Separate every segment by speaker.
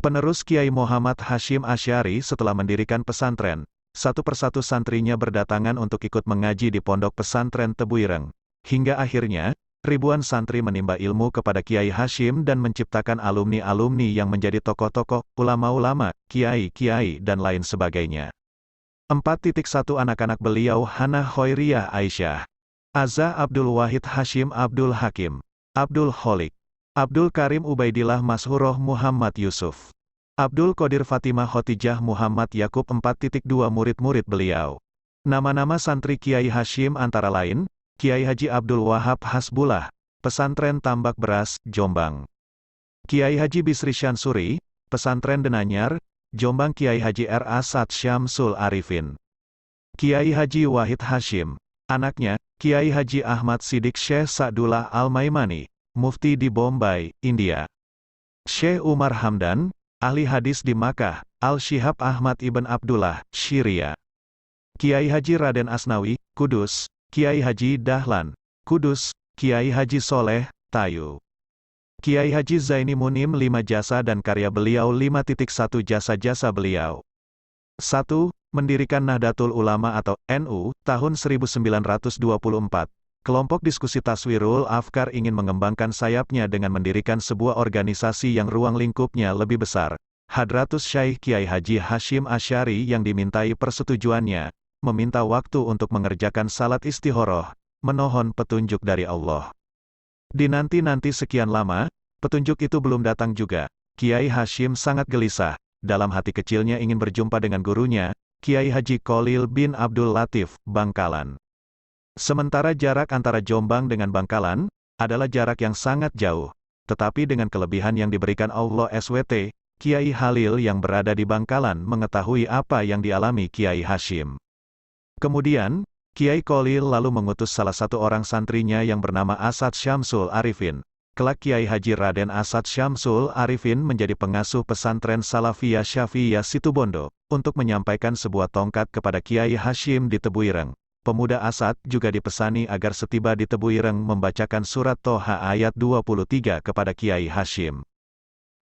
Speaker 1: Penerus Kiai Muhammad Hasyim Asy'ari setelah mendirikan pesantren, satu persatu santrinya berdatangan untuk ikut mengaji di pondok pesantren Tebu Ireng. Hingga akhirnya, ribuan santri menimba ilmu kepada Kiai Hasyim dan menciptakan alumni-alumni yang menjadi tokoh-tokoh, ulama-ulama, kiai-kiai dan lain sebagainya. 4.1 Anak-anak beliau Hana Khoiriyah Aisyah, Azza Abdul Wahid Hasyim Abdul Hakim, Abdul Kholik, Abdul Karim Ubaidillah Mashuroh Muhammad Yusuf, Abdul Qadir Fatimah Khotijah Muhammad Yakub 4.2 Murid-murid beliau. Nama-nama santri Kiai Hasyim antara lain, Kiai Haji Abdul Wahab Hasbullah, Pesantren Tambak Beras, Jombang. Kiai Haji Bisri Syansuri, Pesantren Denanyar, Jombang. Kiai Haji R. Asad Syamsul Arifin. Kiai Haji Wahid Hasyim, anaknya, Kiai Haji Ahmad Siddiq Syekh Sa'dullah Al-Maimani, Mufti di Bombay, India. Syekh Umar Hamdan, ahli hadis di Makkah, Al-Syihab Ahmad Ibn Abdullah, Syria. Kiai Haji Raden Asnawi, Kudus, Kiai Haji Dahlan, Kudus, Kiai Haji Soleh, Tayu. Kiai Haji Zaini Munim 5 jasa dan karya beliau 5.1 Jasa-jasa beliau. 1. Mendirikan Nahdlatul Ulama atau NU, tahun 1924. Kelompok diskusi Taswirul Afkar ingin mengembangkan sayapnya dengan mendirikan sebuah organisasi yang ruang lingkupnya lebih besar. Hadratus Syaikh Kiai Haji Hasyim Asy'ari yang dimintai persetujuannya, meminta waktu untuk mengerjakan salat istikharah, memohon petunjuk dari Allah. Dinanti-nanti sekian lama, petunjuk itu belum datang juga. Kiai Hasyim sangat gelisah, dalam hati kecilnya ingin berjumpa dengan gurunya, Kiai Haji Kholil bin Abdul Latif, Bangkalan. Sementara jarak antara Jombang dengan Bangkalan, adalah jarak yang sangat jauh. Tetapi dengan kelebihan yang diberikan Allah SWT, Kiai Halil yang berada di Bangkalan mengetahui apa yang dialami Kiai Hasyim. Kemudian, Kiai Kholil lalu mengutus salah satu orang santrinya yang bernama Asad Syamsul Arifin. Kelak Kiai Haji Raden Asad Syamsul Arifin menjadi pengasuh pesantren Salafiyah Syafi'iyah Situbondo, untuk menyampaikan sebuah tongkat kepada Kiai Hasyim di Tebu Ireng. Pemuda Asad juga dipesani agar setiba di Tebu Ireng membacakan surat Toha ayat 23 kepada Kiai Hasyim.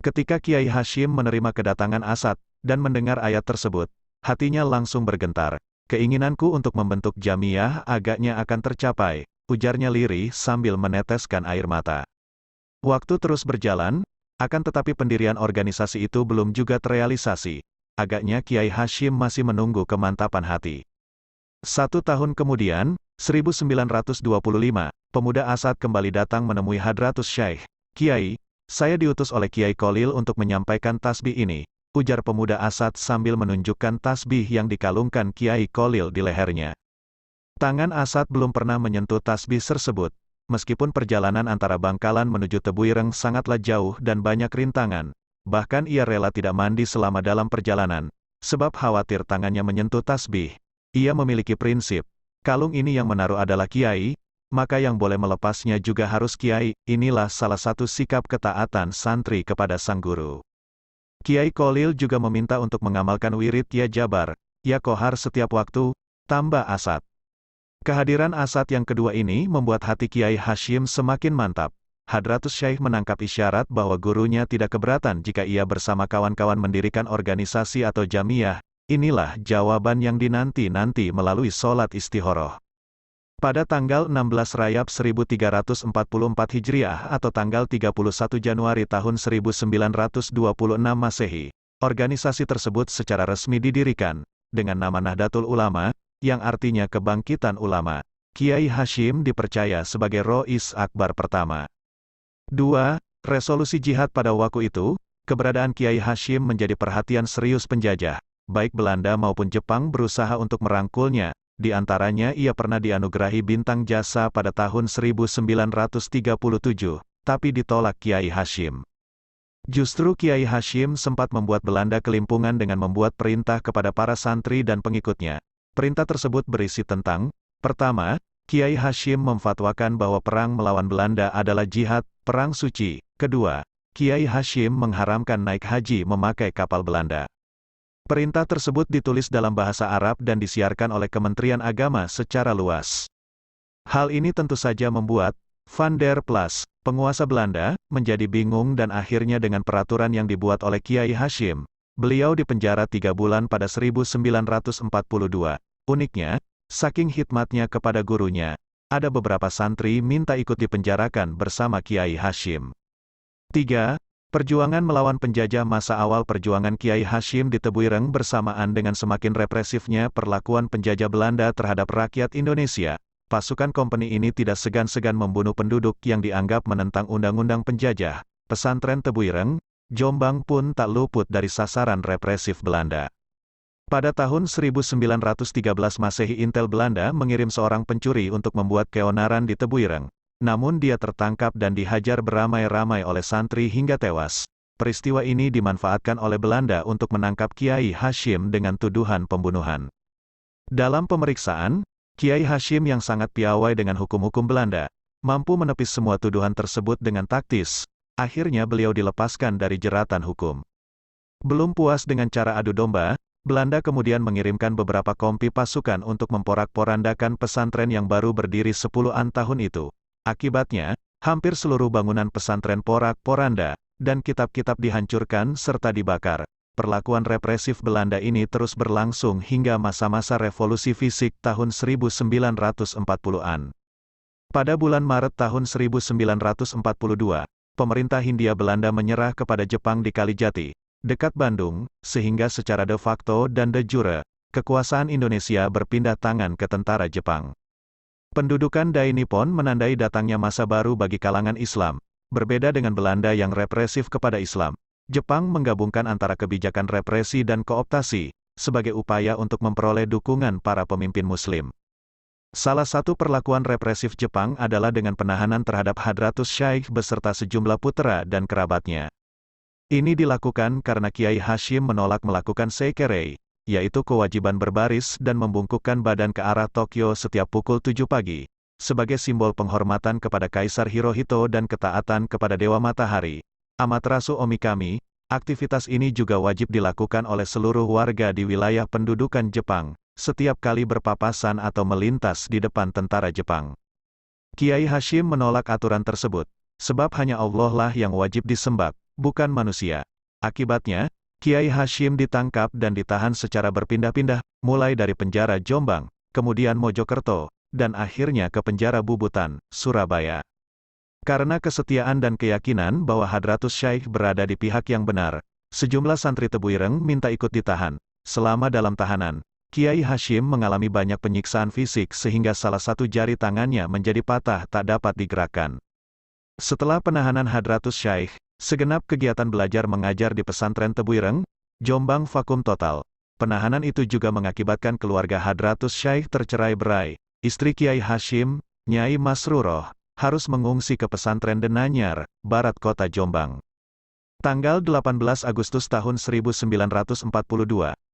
Speaker 1: Ketika Kiai Hasyim menerima kedatangan Asad, dan mendengar ayat tersebut, hatinya langsung bergetar. Keinginanku untuk membentuk jamiah agaknya akan tercapai, ujarnya lirih sambil meneteskan air mata. Waktu terus berjalan, akan tetapi pendirian organisasi itu belum juga terrealisasi. Agaknya Kiai Hasyim masih menunggu kemantapan hati. 1 tahun kemudian, 1925, pemuda Asad kembali datang menemui Hadratus Syaikh. Kiai, saya diutus oleh Kiai Kholil untuk menyampaikan tasbih ini, ujar pemuda Asad sambil menunjukkan tasbih yang dikalungkan Kiai Kholil di lehernya. Tangan Asad belum pernah menyentuh tasbih tersebut, meskipun perjalanan antara Bangkalan menuju Tebu Ireng sangatlah jauh dan banyak rintangan, bahkan ia rela tidak mandi selama dalam perjalanan, sebab khawatir tangannya menyentuh tasbih. Ia memiliki prinsip, kalung ini yang menaruh adalah Kiai, maka yang boleh melepasnya juga harus Kiai. Inilah salah satu sikap ketaatan santri kepada sang guru. Kiai Kholil juga meminta untuk mengamalkan wirid Ya Jabar, Ya Kohar setiap waktu, tambah Asad. Kehadiran Asad yang kedua ini membuat hati Kiai Hasyim semakin mantap. Hadratus Syaikh menangkap isyarat bahwa gurunya tidak keberatan jika ia bersama kawan-kawan mendirikan organisasi atau jamiah. Inilah jawaban yang dinanti-nanti melalui sholat istikharah. Pada tanggal 16 Rajab 1344 Hijriah atau tanggal 31 Januari tahun 1926 Masehi, organisasi tersebut secara resmi didirikan, dengan nama Nahdlatul Ulama, yang artinya kebangkitan ulama. Kiai Hasyim dipercaya sebagai Rois Akbar pertama. 2. Resolusi jihad pada waktu itu, keberadaan Kiai Hasyim menjadi perhatian serius penjajah. Baik Belanda maupun Jepang berusaha untuk merangkulnya, di antaranya ia pernah dianugerahi bintang jasa pada tahun 1937, tapi ditolak Kiai Hasyim. Justru Kiai Hasyim sempat membuat Belanda kelimpungan dengan membuat perintah kepada para santri dan pengikutnya. Perintah tersebut berisi tentang, pertama, Kiai Hasyim memfatwakan bahwa perang melawan Belanda adalah jihad, perang suci. Kedua, Kiai Hasyim mengharamkan naik haji memakai kapal Belanda. Perintah tersebut ditulis dalam bahasa Arab dan disiarkan oleh Kementerian Agama secara luas. Hal ini tentu saja membuat Van der Plas, penguasa Belanda, menjadi bingung dan akhirnya dengan peraturan yang dibuat oleh Kiai Hashim, beliau dipenjara 3 bulan pada 1942. Uniknya, saking khidmatnya kepada gurunya, ada beberapa santri minta ikut dipenjarakan bersama Kiai Hashim. 3. Perjuangan melawan penjajah. Masa awal perjuangan Kiai Hashim di Tebuireng bersamaan dengan semakin represifnya perlakuan penjajah Belanda terhadap rakyat Indonesia. Pasukan kompeni ini tidak segan-segan membunuh penduduk yang dianggap menentang undang-undang penjajah. Pesantren Tebuireng, Jombang pun tak luput dari sasaran represif Belanda. Pada tahun 1913 Masehi, Intel Belanda mengirim seorang pencuri untuk membuat keonaran di Tebuireng. Namun dia tertangkap dan dihajar beramai-ramai oleh santri hingga tewas. Peristiwa ini dimanfaatkan oleh Belanda untuk menangkap Kiai Hashim dengan tuduhan pembunuhan. Dalam pemeriksaan, Kiai Hashim yang sangat piawai dengan hukum-hukum Belanda, mampu menepis semua tuduhan tersebut dengan taktis. Akhirnya beliau dilepaskan dari jeratan hukum. Belum puas dengan cara adu domba, Belanda kemudian mengirimkan beberapa kompi pasukan untuk memporak-porandakan pesantren yang baru berdiri 10-an tahun itu. Akibatnya, hampir seluruh bangunan pesantren porak-poranda, dan kitab-kitab dihancurkan serta dibakar. Perlakuan represif Belanda ini terus berlangsung hingga masa-masa revolusi fisik tahun 1940-an. Pada bulan Maret tahun 1942, pemerintah Hindia Belanda menyerah kepada Jepang di Kalijati, dekat Bandung, sehingga secara de facto dan de jure, kekuasaan Indonesia berpindah tangan ke tentara Jepang. Pendudukan Dai Nippon menandai datangnya masa baru bagi kalangan Islam. Berbeda dengan Belanda yang represif kepada Islam, Jepang menggabungkan antara kebijakan represi dan kooptasi, sebagai upaya untuk memperoleh dukungan para pemimpin Muslim. Salah satu perlakuan represif Jepang adalah dengan penahanan terhadap Hadratus Syaikh beserta sejumlah putra dan kerabatnya. Ini dilakukan karena Kiai Hashim menolak melakukan seikerei, yaitu kewajiban berbaris dan membungkukkan badan ke arah Tokyo setiap pukul 7 pagi, sebagai simbol penghormatan kepada Kaisar Hirohito dan ketaatan kepada Dewa Matahari, Amaterasu Omikami. Aktivitas ini juga wajib dilakukan oleh seluruh warga di wilayah pendudukan Jepang, setiap kali berpapasan atau melintas di depan tentara Jepang. Kiai Hashim menolak aturan tersebut, sebab hanya Allah lah yang wajib disembah, bukan manusia. Akibatnya, Kiai Hashim ditangkap dan ditahan secara berpindah-pindah, mulai dari penjara Jombang, kemudian Mojokerto, dan akhirnya ke penjara Bubutan, Surabaya. Karena kesetiaan dan keyakinan bahwa Hadratus Syaikh berada di pihak yang benar, sejumlah santri Tebuireng minta ikut ditahan. Selama dalam tahanan, Kiai Hashim mengalami banyak penyiksaan fisik sehingga salah satu jari tangannya menjadi patah tak dapat digerakkan. Setelah penahanan Hadratus Syaikh, segenap kegiatan belajar mengajar di pesantren Tebuireng, Jombang vakum total. Penahanan itu juga mengakibatkan keluarga Hadratus Syaikh tercerai-berai. Istri Kiai Hashim, Nyai Masruroh, harus mengungsi ke pesantren Denanyar, barat kota Jombang. Tanggal 18 Agustus tahun 1942,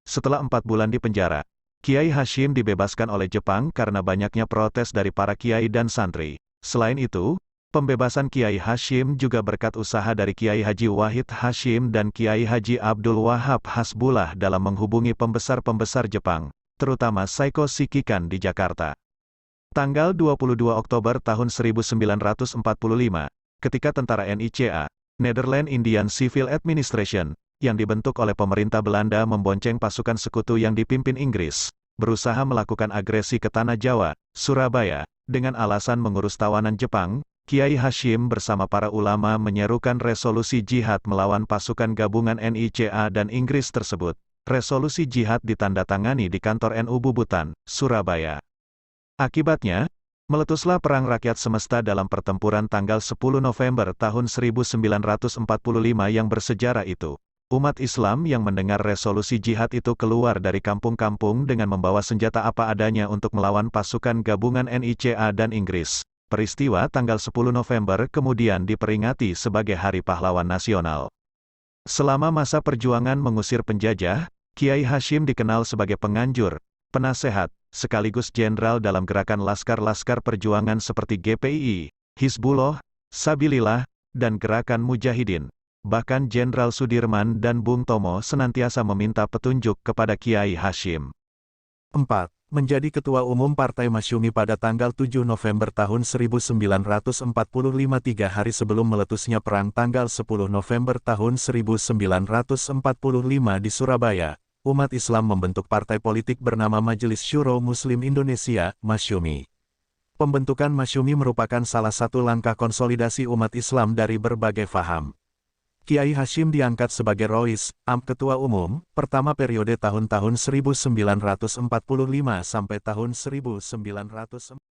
Speaker 1: setelah 4 bulan di penjara, Kiai Hashim dibebaskan oleh Jepang karena banyaknya protes dari para kiai dan santri. Selain itu, pembebasan Kiai Hashim juga berkat usaha dari Kiai Haji Wahid Hashim dan Kiai Haji Abdul Wahab Hasbullah dalam menghubungi pembesar-pembesar Jepang, terutama Saiko Shikikan di Jakarta. Tanggal 22 Oktober tahun 1945, ketika tentara NICA, Netherlands Indian Civil Administration, yang dibentuk oleh pemerintah Belanda membonceng pasukan sekutu yang dipimpin Inggris, berusaha melakukan agresi ke Tanah Jawa, Surabaya, dengan alasan mengurus tawanan Jepang, Kiai Hashim bersama para ulama menyerukan resolusi jihad melawan pasukan gabungan NICA dan Inggris tersebut. Resolusi jihad ditandatangani di kantor NU Bubutan, Surabaya. Akibatnya, meletuslah Perang Rakyat Semesta dalam pertempuran tanggal 10 November tahun 1945 yang bersejarah itu. Umat Islam yang mendengar resolusi jihad itu keluar dari kampung-kampung dengan membawa senjata apa adanya untuk melawan pasukan gabungan NICA dan Inggris. Peristiwa tanggal 10 November kemudian diperingati sebagai Hari Pahlawan Nasional. Selama masa perjuangan mengusir penjajah, Kiai Hashim dikenal sebagai penganjur, penasehat, sekaligus jenderal dalam gerakan laskar-laskar perjuangan seperti GPII, Hizbullah, Sabilillah, dan Gerakan Mujahidin. Bahkan Jenderal Sudirman dan Bung Tomo senantiasa meminta petunjuk kepada Kiai Hashim.
Speaker 2: 4. menjadi Ketua Umum Partai Masyumi pada tanggal 7 November tahun 1945 3 hari sebelum meletusnya perang tanggal 10 November tahun 1945 di Surabaya. Umat Islam membentuk partai politik bernama Majelis Syuro Muslim Indonesia, Masyumi. Pembentukan Masyumi merupakan salah satu langkah konsolidasi umat Islam dari berbagai faham. Kiai Hashim diangkat sebagai Rois, Ketua Umum, pertama periode tahun-tahun 1945 sampai tahun 19